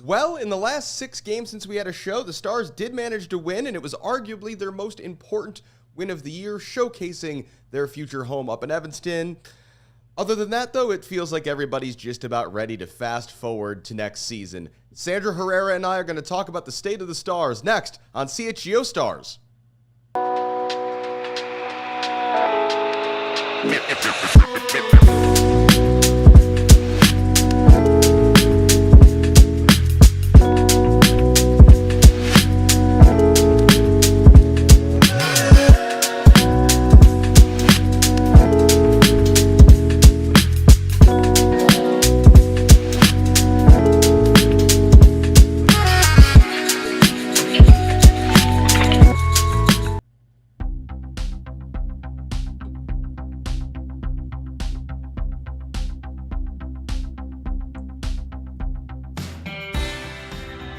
Well, in the last 6 games since we had a show, the Stars did manage to win, and it was arguably their most important win of the year, showcasing their future home up in Evanston. Other than that, though, it feels like everybody's just about ready to fast forward to next season. Sandra Herrera and I are going to talk about the state of the Stars next on CHGO Stars.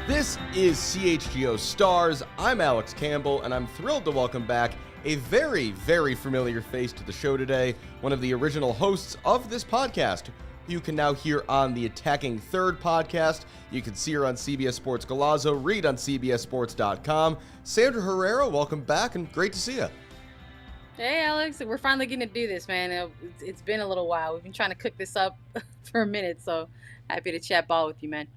This is CHGO Stars. I'm Alex Campbell, and I'm thrilled to welcome back a very, very familiar face to the show today, one of the original hosts of this podcast. You can now hear on the Attacking Third podcast. You can see her on CBS Sports Golazo, read on cbssports.com. Sandra Herrera, welcome back, and great to see you. Hey, Alex. We're finally getting to do this, man. It's been a little while. We've been trying to cook this up for a minute, so happy to chat ball with you, man.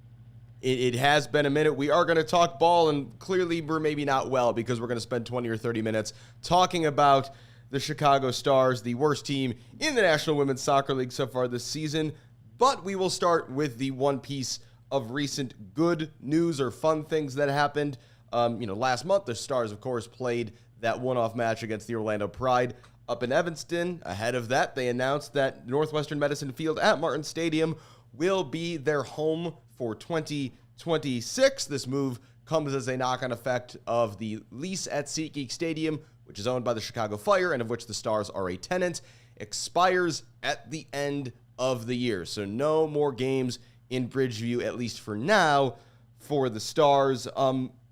It has been a minute. We are going to talk ball, and clearly we're maybe not well because we're going to spend 20 or 30 minutes talking about the CHGO Stars, the worst team in the National Women's Soccer League so far this season. But we will start with the one piece of recent good news or fun things that happened. Last month, the Stars, of course, played that one-off match against the Orlando Pride up in Evanston. Ahead of that, they announced that Northwestern Medicine Field at Martin Stadium will be their home for 2026. This move comes as a knock-on effect of the lease at SeatGeek Stadium, which is owned by the Chicago Fire and of which the Stars are a tenant, expires at the end of the year. So no more games in Bridgeview, at least for now, for the Stars.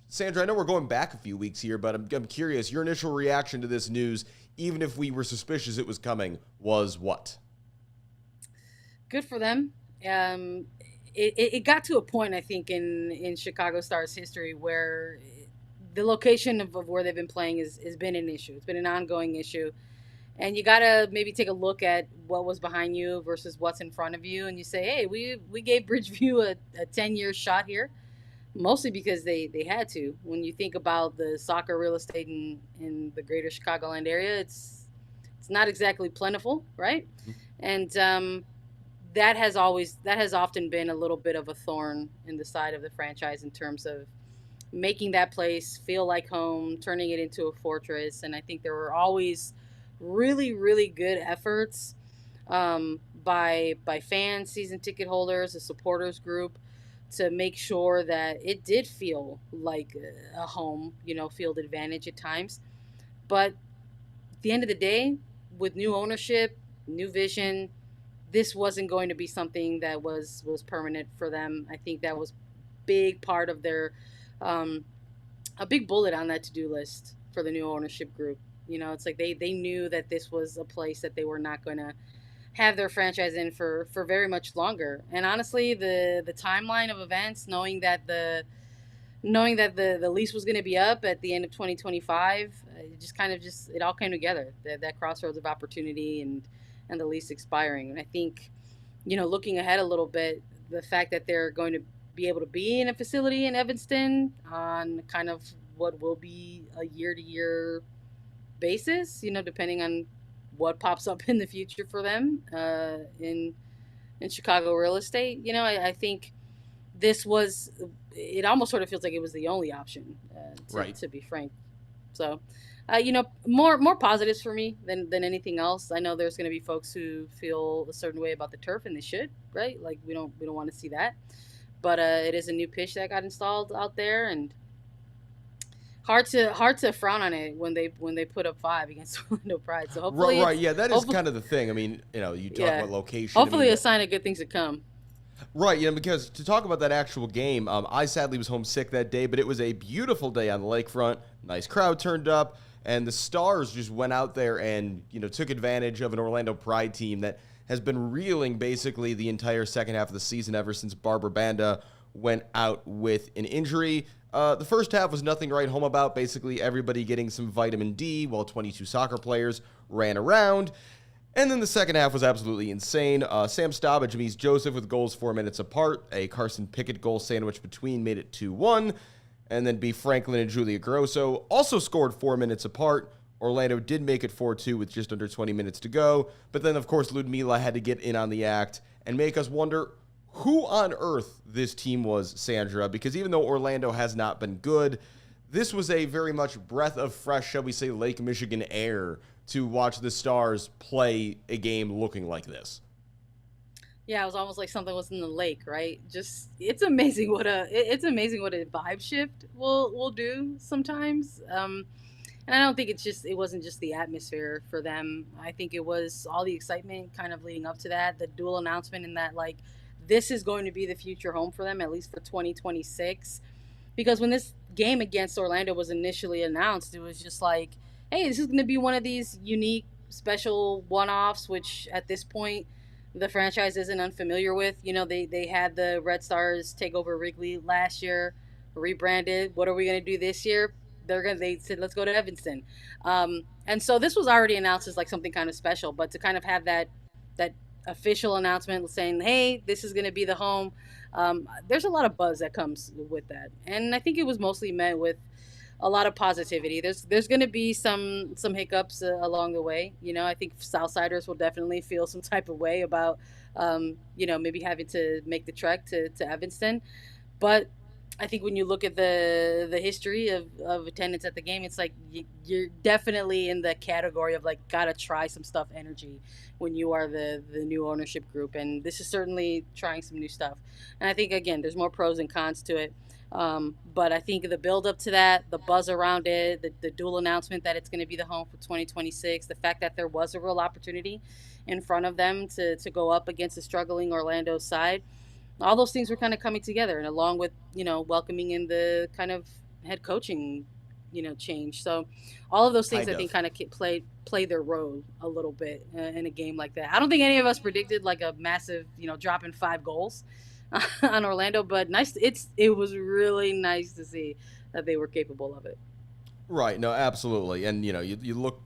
Sandra, I know we're going back a few weeks here, but I'm curious, your initial reaction to this news, even if we were suspicious it was coming, was what? Good for them. It got to a point, I think, in CHGO Stars history where the location of where they've been playing has been an issue. It's been an ongoing issue. And you got to maybe take a look at what was behind you versus what's in front of you. And you say, hey, we gave Bridgeview a 10-year shot here, mostly because they had to. When you think about the soccer real estate in the greater Chicagoland area, it's not exactly plentiful, right? And that has often been a little bit of a thorn in the side of the franchise in terms of making that place feel like home, turning it into a fortress. And I think there were always really, really good efforts by fans, season ticket holders, the supporters group to make sure that it did feel like a home, field advantage at times. But at the end of the day, with new ownership, new vision, this wasn't going to be something that was permanent for them. I think that was big part of their, a big bullet on that to-do list for the new ownership group. It's like they knew that this was a place that they were not going to have their franchise in for very much longer. And honestly, the timeline of events, knowing that the lease was going to be up at the end of 2025, it all came together. That crossroads of opportunity and the lease expiring. And I think, looking ahead a little bit, the fact that they're going to be able to be in a facility in Evanston on kind of what will be a year-to-year basis, depending on what pops up in the future for them in Chicago real estate. I think this was, it almost sort of feels like it was the only option, to be frank. So, more positives for me than anything else. I know there's going to be folks who feel a certain way about the turf, and they should, right? Like we don't want to see that. But it is a new pitch that got installed out there, and hard to frown on it when they put up 5 against Orlando Pride. So hopefully, right, yeah, that is kind of the thing. I mean, you talk about location. Hopefully, a sign of good things to come. Right, because to talk about that actual game, I sadly was homesick that day, but it was a beautiful day on the lakefront. Nice crowd turned up, and the Stars just went out there and took advantage of an Orlando Pride team that has been reeling basically the entire second half of the season ever since Barbara Banda went out with an injury. The first half was nothing to write home about. Basically, everybody getting some vitamin D while 22 soccer players ran around. And then the second half was absolutely insane. Sam Staub and Jamise Joseph with goals 4 minutes apart. A Carson Pickett goal sandwich between made it 2-1. And then B. Franklin and Julia Grosso also scored 4 minutes apart. Orlando did make it 4-2 with just under 20 minutes to go. But then, of course, Ludmila had to get in on the act and make us wonder who on earth this team was, Sandra. Because even though Orlando has not been good, this was a very much breath of fresh, shall we say, Lake Michigan air to watch the Stars play a game looking like this. Yeah, it was almost like something was in the lake, right? Just it's amazing what a vibe shift will do sometimes. And I don't think it wasn't just the atmosphere for them. I think it was all the excitement kind of leading up to that, the dual announcement, and that like this is going to be the future home for them, at least for 2026. Because when this game against Orlando was initially announced, it was just like, hey, this is going to be one of these unique, special one-offs, which at this point the franchise isn't unfamiliar with. You know, they had the Red Stars take over Wrigley last year, rebranded. What are we going to do this year? They said, let's go to Evanston. And so this was already announced as like something kind of special, but to kind of have that official announcement saying, hey, this is going to be the home. There's a lot of buzz that comes with that. And I think it was mostly met with a lot of positivity. There's going to be some hiccups along the way. You know, I think Southsiders will definitely feel some type of way about, maybe having to make the trek to Evanston. But I think when you look at the history of attendance at the game, it's like you're definitely in the category of like gotta try some stuff energy when you are the new ownership group, and this is certainly trying some new stuff. And I think again, there's more pros and cons to it, but I think the build up to that, the buzz around it, the dual announcement that it's going to be the home for 2026, the fact that there was a real opportunity in front of them to go up against a struggling Orlando side. All those things were kind of coming together, and along with, welcoming in the kind of head coaching, change. So all of those things I think kind of play their role a little bit in a game like that. I don't think any of us predicted like a massive, drop in 5 goals on Orlando, but it was really nice to see that they were capable of it. Right. No, absolutely. And, you look,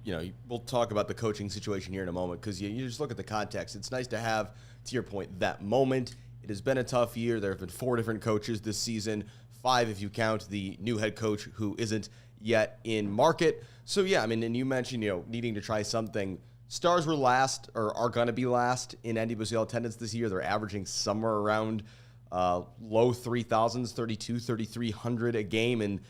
we'll talk about the coaching situation here in a moment, because you just look at the context. It's nice to have, to your point, that moment. It has been a tough year. There have been 4 different coaches this season, 5 if you count the new head coach who isn't yet in market. So, yeah, I mean, and you mentioned, needing to try something. Stars were last, or are going to be last, in NWSL attendance this year. They're averaging somewhere around low 3,000s, 3,300 a game. And,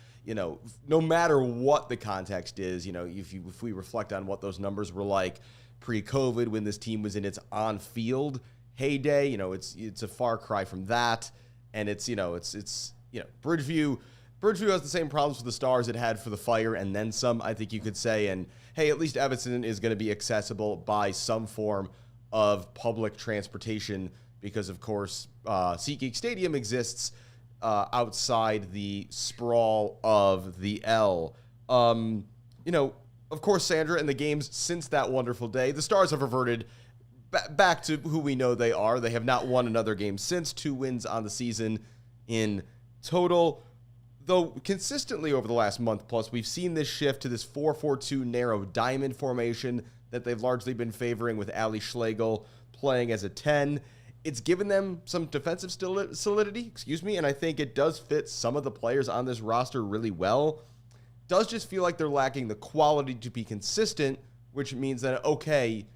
no matter what the context is, if we reflect on what those numbers were like pre-COVID when this team was in its on-field heyday, it's a far cry from that. And it's Bridgeview has the same problems for the Stars it had for the Fire, and then some, I think you could say. And hey, at least Evanston is going to be accessible by some form of public transportation, because of course SeatGeek Stadium exists outside the sprawl of the L. Of course, Sandra, in the games since that wonderful day, the Stars have reverted back to who we know they are. They have not won another game since, 2 wins on the season in total. Though consistently over the last month plus, we've seen this shift to this 4-4-2 narrow diamond formation that they've largely been favoring, with Ali Schlegel playing as a 10. It's given them some defensive solidity, and I think it does fit some of the players on this roster really well. Does just feel like they're lacking the quality to be consistent, which means that, okay,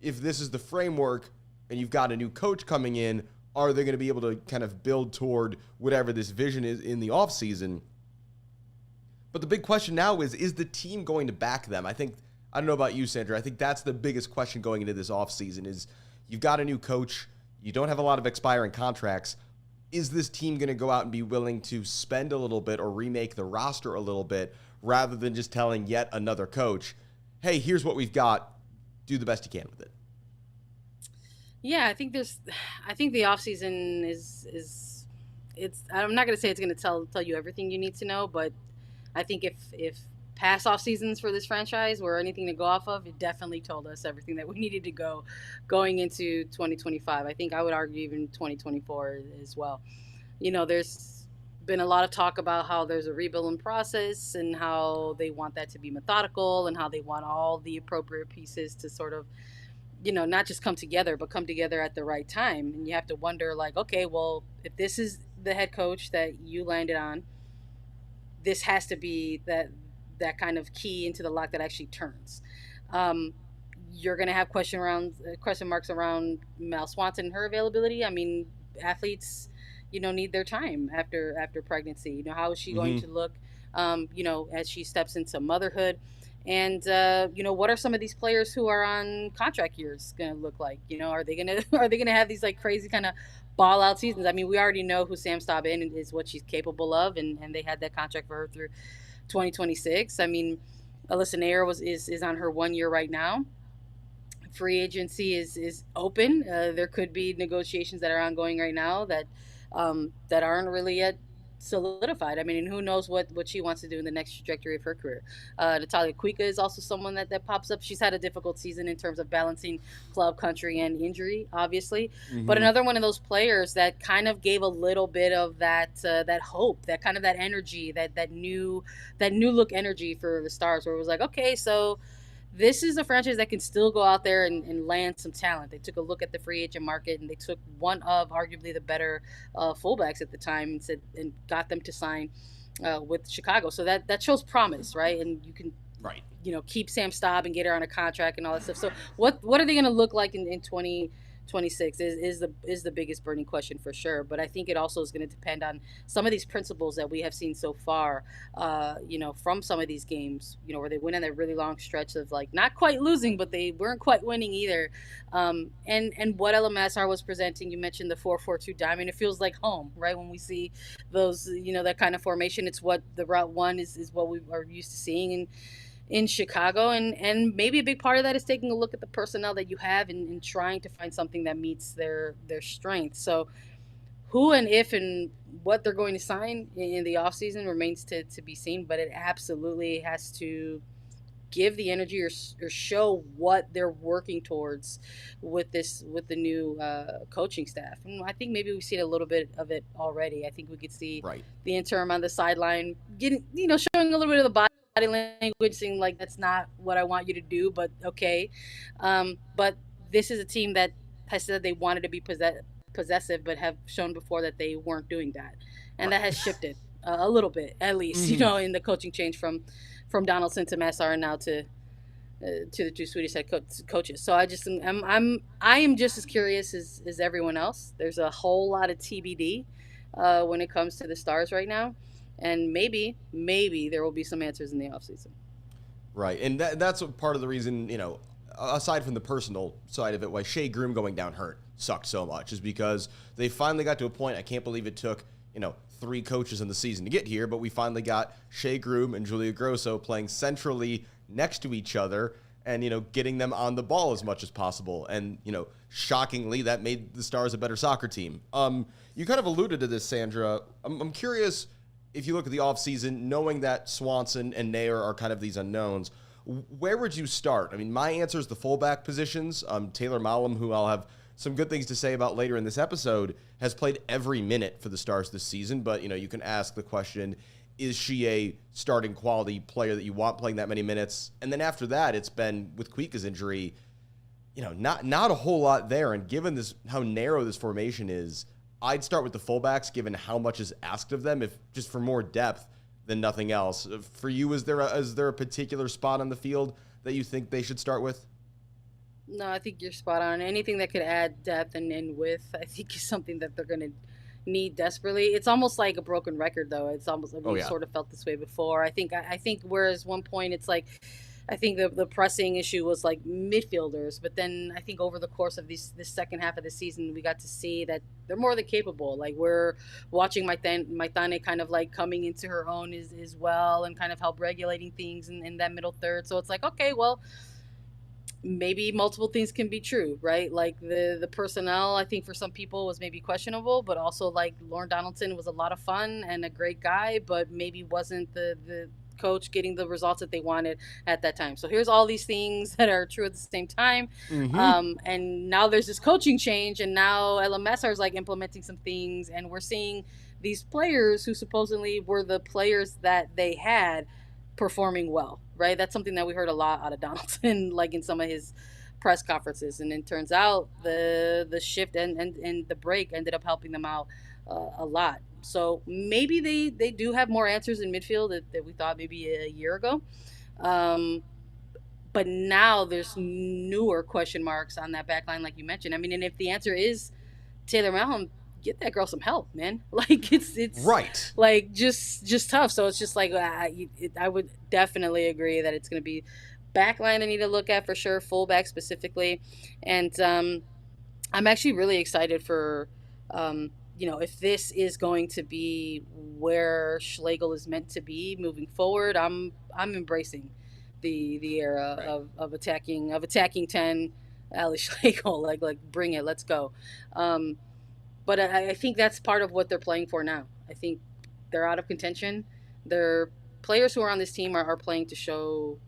if this is the framework and you've got a new coach coming in, are they going to be able to kind of build toward whatever this vision is in the offseason? But the big question now is the team going to back them? I don't know about you, Sandra. I think that's the biggest question going into this offseason is you've got a new coach. You don't have a lot of expiring contracts. Is this team going to go out and be willing to spend a little bit or remake the roster a little bit, rather than just telling yet another coach, hey, here's what we've got, do the best you can with it? Yeah, I think the offseason is I'm not going to say it's going to tell you everything you need to know, but I think if past off seasons for this franchise were anything to go off of, it definitely told us everything that we needed to going into 2025. I think I would argue even 2024 as well. There's been a lot of talk about how there's a rebuilding process and how they want that to be methodical and how they want all the appropriate pieces to sort of, not just come together, but come together at the right time. And you have to wonder, like, okay, well, if this is the head coach that you landed on, this has to be that kind of key into the lock that actually turns. You're going to have question marks around Mel Swanson and her availability. I mean, athletes, need their time after pregnancy. How is she going to look, as she steps into motherhood? And what are some of these players who are on contract years going to look like? Are they gonna have these like crazy kind of ball out seasons? I mean, we already know who Sam Staben is, what she's capable of, and they had that contract for her through 2026. I mean, Alyssa Nair is on her 1 year right now. Free agency is open. There could be negotiations that are ongoing right now that aren't really yet solidified. I mean, and who knows what she wants to do in the next trajectory of her career. Natalia Kuika is also someone that pops up. She's had a difficult season in terms of balancing club, country, and injury, obviously. But another one of those players that kind of gave a little bit of that hope, that kind of that energy, that new look energy for the Stars, where it was like, okay, so this is a franchise that can still go out there and land some talent. They took a look at the free agent market and they took one of arguably the better fullbacks at the time and got them to sign with Chicago. So that shows promise, right? And you can keep Sam Staub and get her on a contract and all that stuff. So what are they going to look like in 2026 is the biggest burning question for sure. But I think it also is going to depend on some of these principles that we have seen so far, from some of these games, where they went on that really long stretch of like not quite losing, but they weren't quite winning either. And what LMSR was presenting, you mentioned the 4-4-2 diamond. It feels like home, right? When we see those, that kind of formation, it's what the route one is what we are used to seeing in Chicago, and maybe a big part of that is taking a look at the personnel that you have and trying to find something that meets their strengths. So who and if and what they're going to sign in the offseason remains to be seen, but it absolutely has to give the energy or show what they're working towards with the new coaching staff. And I think maybe we've seen a little bit of it already. I think we could see the interim on the sideline getting, showing a little bit of the body language, saying like, that's not what I want you to do, but okay. But this is a team that has said they wanted to be possessive, but have shown before that they weren't doing that. And that has shifted a little bit, at least, in the coaching change from Donaldson to Massar and now to the two Swedish head coaches. So I am just as curious as everyone else. There's a whole lot of TBD when it comes to the Stars right now. And maybe there will be some answers in the offseason. Right. And that's part of the reason, aside from the personal side of it, why Shea Groom going down hurt sucked so much, is because they finally got to a point. I can't believe it took, 3 coaches in the season to get here, but we finally got Shea Groom and Julia Grosso playing centrally next to each other and, getting them on the ball as much as possible. And, shockingly, that made the Stars a better soccer team. You kind of alluded to this, Sandra. I'm curious, if you look at the offseason, knowing that Swanson and Nair are kind of these unknowns, where would you start? I mean, my answer is the fullback positions. Taylor Mallum, who I'll have some good things to say about later in this episode, has played every minute for the Stars this season. But, you can ask the question, is she a starting quality player that you want playing that many minutes? And then after that, it's been, with Kuika's injury, not a whole lot there. And given how narrow this formation is, I'd start with the fullbacks, given how much is asked of them, if just for more depth than nothing else. For you, is there a particular spot on the field that you think they should start with? No, I think you're spot on. Anything that could add depth and width, I think, is something that they're going to need desperately. It's almost like a broken record, though. It's almost like we sort of felt this way before. I think whereas one point it's like, I think the pressing issue was like midfielders, but then I think over the course of this second half of the season, we got to see that they're more than capable. Like, we're watching Maitane kind of like coming into her own as well, and kind of help regulating things in that middle third. So it's like, okay, well, maybe multiple things can be true, right? Like the personnel, I think for some people was maybe questionable, but also like Lauren Donaldson was a lot of fun and a great guy, but maybe wasn't the coach getting the results that they wanted at that time. So here's all these things that are true at the same time. And now there's this coaching change, and now LMSR is like implementing some things, and we're seeing these players who supposedly were the players that they had performing well, right? That's something that we heard a lot out of Donaldson, like in some of his press conferences. And it turns out the shift and the break ended up helping them out a lot. So maybe they do have more answers in midfield that we thought maybe a year ago. But now there's newer question marks on that back line, like you mentioned. I mean, and if the answer is Taylor Malholm, get that girl some help, man. Like it's right, like just tough. So it's just like I would definitely agree that it's going to be back line I need to look at for sure, fullback specifically, and I'm actually really excited for if this is going to be where Schlegel is meant to be moving forward. I'm embracing the era of attacking 10 Ali Schlegel, like bring it, let's go. But I think that's part of what they're playing for now. I think they're out of contention. Their players who are on this team are playing to show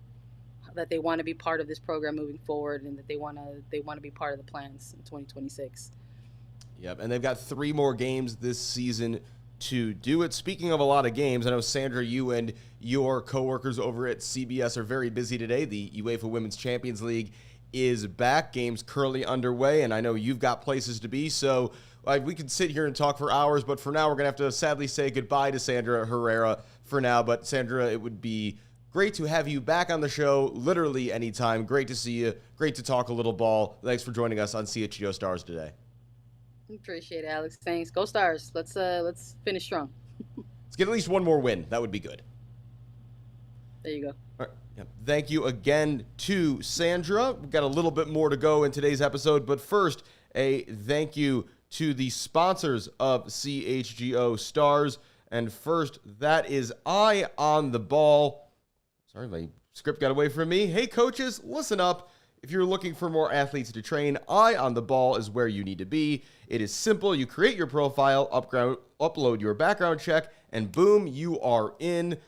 that they want to be part of this program moving forward, and that they want to be part of the plans in 2026. Yep, and they've got 3 more games this season to do it. Speaking of a lot of games, I know, Sandra, you and your coworkers over at CBS are very busy today. The UEFA Women's Champions League is back. Games currently underway, and I know you've got places to be, so we could sit here and talk for hours, but for now we're going to have to sadly say goodbye to Sandra Herrera for now. But Sandra, it would be great to have you back on the show literally anytime. Great to see you. Great to talk a little ball. Thanks for joining us on CHGO Stars today. Appreciate it, Alex. Thanks. Go Stars. Let's finish strong. Let's get at least one more win. That would be good. There you go. All right. Yep. Thank you again to Sandra. We've got a little bit more to go in today's episode, but first, a thank you to the sponsors of CHGO Stars. And first, that is Eye on the Ball. Sorry, my script got away from me. Hey, coaches, listen up. If you're looking for more athletes to train, Eye on the Ball is where you need to be. It is simple. You create your profile, upload your background check, and boom, you are in.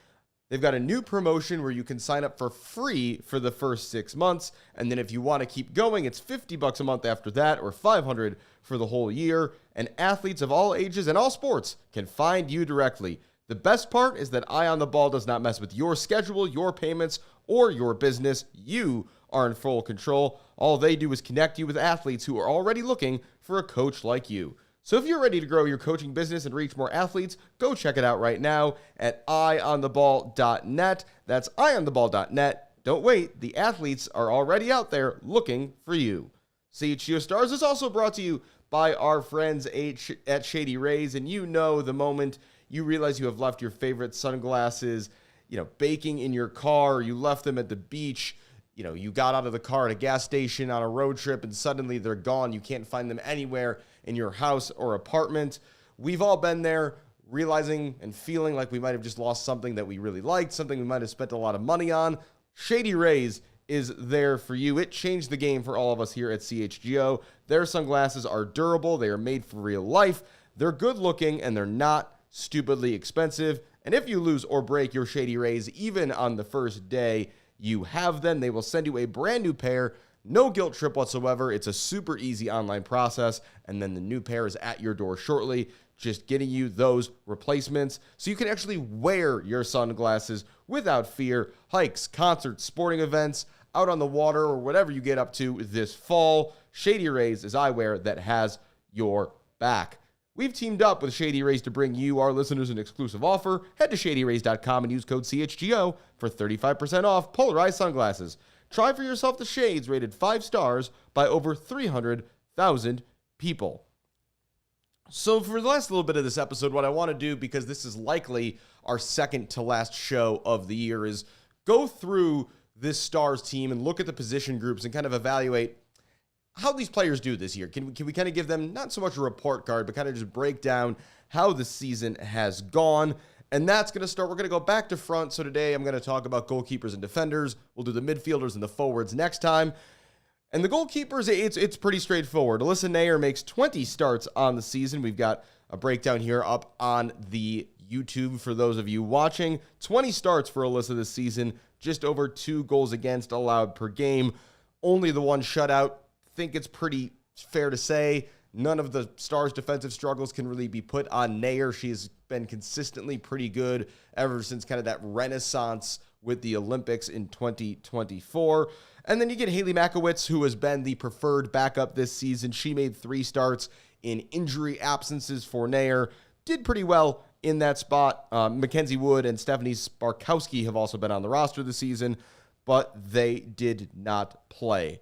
They've got a new promotion where you can sign up for free for the first 6 months. And then if you want to keep going, it's $50 a month after that, or $500 for the whole year. And athletes of all ages and all sports can find you directly. The best part is that Eye on the Ball does not mess with your schedule, your payments, or your business. You are in full control. All they do is connect you with athletes who are already looking for a coach like you. So if you're ready to grow your coaching business and reach more athletes, go check it out right now at eyeontheball.net. That's eyeontheball.net. Don't wait. The athletes are already out there looking for you. CHGO Stars is also brought to you by our friends at Shady Rays. And you know the moment you realize you have left your favorite sunglasses, baking in your car, you left them at the beach, you got out of the car at a gas station on a road trip and suddenly they're gone. You can't find them anywhere in your house or apartment. We've all been there, realizing and feeling like we might have just lost something that we really liked, something we might have spent a lot of money on. Shady Rays is there for you. It changed the game for all of us here at CHGO. Their sunglasses are durable. They are made for real life. They're good looking and they're not stupidly expensive. And if you lose or break your Shady Rays, even on the first day you have them, they will send you a brand new pair. No guilt trip whatsoever. It's a super easy online process, and then the new pair is at your door shortly, just getting you those replacements so you can actually wear your sunglasses without fear. Hikes, concerts, sporting events, out on the water, or whatever you get up to this fall. Shady Rays is eyewear that has your back. We've teamed up with Shady Rays to bring you, our listeners, an exclusive offer. Head to shadyrays.com and use code CHGO for 35% off polarized sunglasses. Try for yourself the shades rated 5 stars by over 300,000 people. So for the last little bit of this episode, what I want to do, because this is likely our second to last show of the year, is go through this Stars team and look at the position groups and kind of evaluate how these players do this year. Can we kind of give them not so much a report card, but kind of just break down how the season has gone. And that's going to start. We're going to go back to front. So today I'm going to talk about goalkeepers and defenders. We'll do the midfielders and the forwards next time. And the goalkeepers, it's pretty straightforward. Alyssa Nair makes 20 starts on the season. We've got a breakdown here up on the YouTube for those of you watching. 20 starts for Alyssa this season, just over 2 goals against allowed per game. Only the one shutout. Think it's pretty fair to say none of the Stars' defensive struggles can really be put on Nair. She's been consistently pretty good ever since kind of that renaissance with the Olympics in 2024. And then you get Haley Makowicz, who has been the preferred backup this season. She made 3 starts in injury absences for Nair. Did pretty well in that spot. Mackenzie Wood and Stephanie Sparkowski have also been on the roster this season, but they did not play.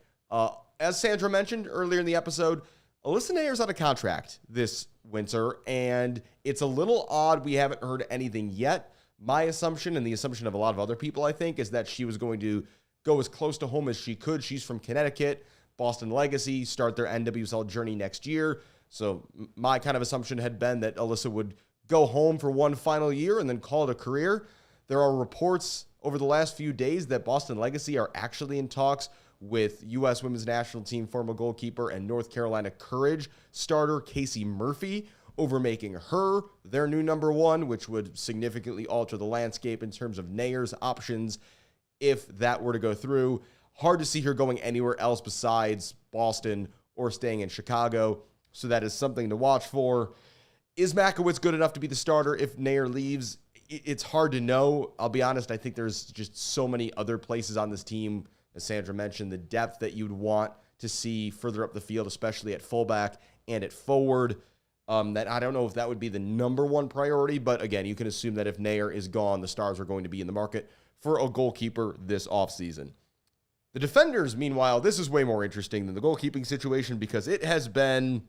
As Sandra mentioned earlier in the episode, Alyssa Nair's out of contract this winter, and it's a little odd we haven't heard anything yet. My assumption, and the assumption of a lot of other people, I think, is that she was going to go as close to home as she could. She's from Connecticut, Boston Legacy, start their NWSL journey next year. So my kind of assumption had been that Alyssa would go home for one final year and then call it a career. There are reports over the last few days that Boston Legacy are actually in talks with U.S. Women's National Team former goalkeeper and North Carolina Courage starter Casey Murphy over making her their new number 1, which would significantly alter the landscape in terms of Nair's options if that were to go through. Hard to see her going anywhere else besides Boston or staying in Chicago, so that is something to watch for. Is Makowicz good enough to be the starter if Nair leaves? It's hard to know. I'll be honest, I think there's just so many other places on this team, as Sandra mentioned, the depth that you'd want to see further up the field, especially at fullback and at forward, that I don't know if that would be the number 1 priority, but again, you can assume that if Nair is gone, the Stars are going to be in the market for a goalkeeper this offseason. The defenders, meanwhile, this is way more interesting than the goalkeeping situation because it's been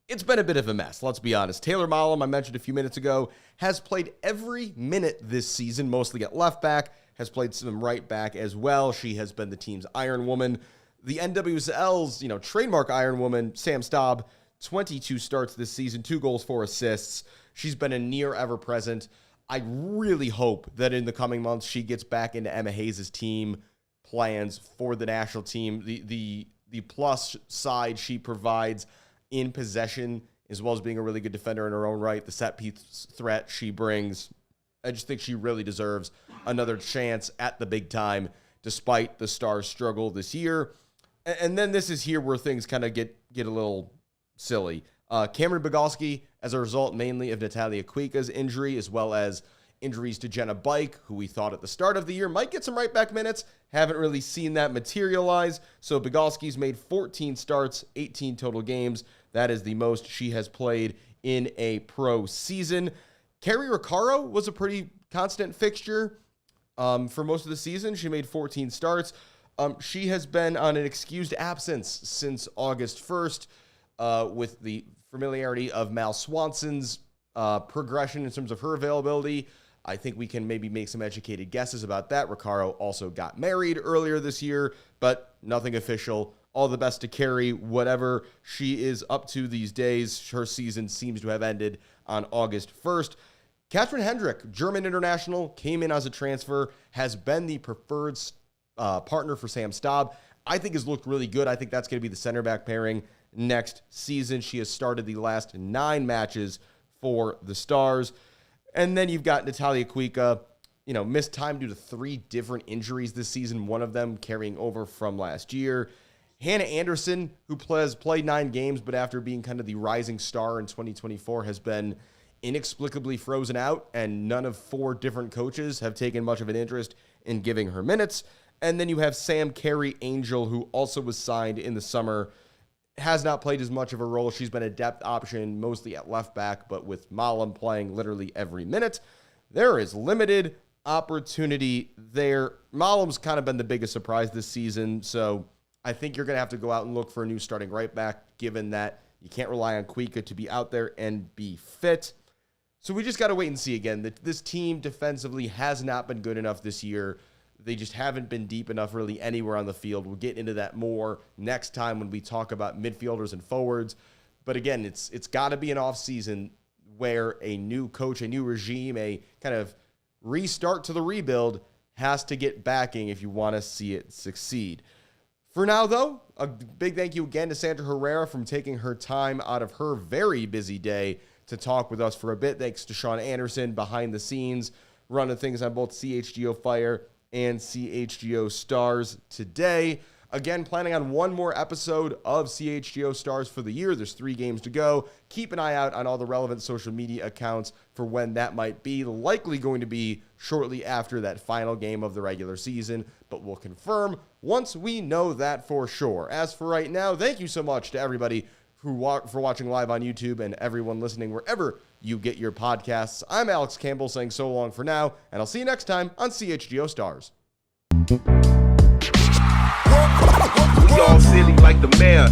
a bit of a mess, let's be honest. Taylor Mollum, I mentioned a few minutes ago, has played every minute this season, mostly at left back, has played some right back as well. She has been the team's Iron Woman. The NWSL's, trademark Iron Woman, Sam Staub, 22 starts this season, 2 goals, 4 assists. She's been a near ever-present. I really hope that in the coming months she gets back into Emma Hayes' team plans for the national team. The plus side she provides in possession, as well as being a really good defender in her own right, the set piece threat she brings, I just think she really deserves another chance at the big time, despite the Stars' struggle this year. And then this is here where things kind of get a little silly. Cameron Bogowski, as a result mainly of Natalia Kuika's injury, as well as injuries to Jenna Bike, who we thought at the start of the year might get some right back minutes. Haven't really seen that materialize. So Bogowski's made 14 starts, 18 total games. That is the most she has played in a pro season. Carrie Riccaro was a pretty constant fixture for most of the season. She made 14 starts. She has been on an excused absence since August 1st with the familiarity of Mal Swanson's progression in terms of her availability. I think we can maybe make some educated guesses about that. Riccaro also got married earlier this year, but nothing official. All the best to Carrie, whatever she is up to these days. Her season seems to have ended on August 1st. Katrin Hendrick, German international, came in as a transfer, has been the preferred partner for Sam Staub. I think has looked really good. I think that's going to be the center back pairing next season. She has started the last 9 matches for the Stars. And then you've got Natalia Kuika, missed time due to 3 different injuries this season, one of them carrying over from last year. Hannah Anderson, who has played 9 games, but after being kind of the rising star in 2024, has been inexplicably frozen out, and none of 4 different coaches have taken much of an interest in giving her minutes. And then you have Sam Carey Angel, who also was signed in the summer, has not played as much of a role. She's been a depth option, mostly at left back, but with Mollum playing literally every minute, there is limited opportunity there. Mollum's kind of been the biggest surprise this season, so I think you're going to have to go out and look for a new starting right back, given that you can't rely on Kuika to be out there and be fit. So we just got to wait and see again. This team defensively has not been good enough this year. They just haven't been deep enough really anywhere on the field. We'll get into that more next time when we talk about midfielders and forwards. But again, it's got to be an offseason where a new coach, a new regime, a kind of restart to the rebuild has to get backing if you want to see it succeed. For now, though, a big thank you again to Sandra Herrera for taking her time out of her very busy day to talk with us for a bit. Thanks to Sean Anderson behind the scenes, running things on both CHGO Fire and CHGO Stars today. Again, planning on one more episode of CHGO Stars for the year. There's 3 games to go. Keep an eye out on all the relevant social media accounts for when that might be. Likely going to be shortly after that final game of the regular season, but we'll confirm once we know that for sure. As for right now, thank you so much to everybody for watching live on YouTube and everyone listening wherever you get your podcasts. I'm Alex Campbell saying so long for now, and I'll see you next time on CHGO Stars. We all silly like the mayor.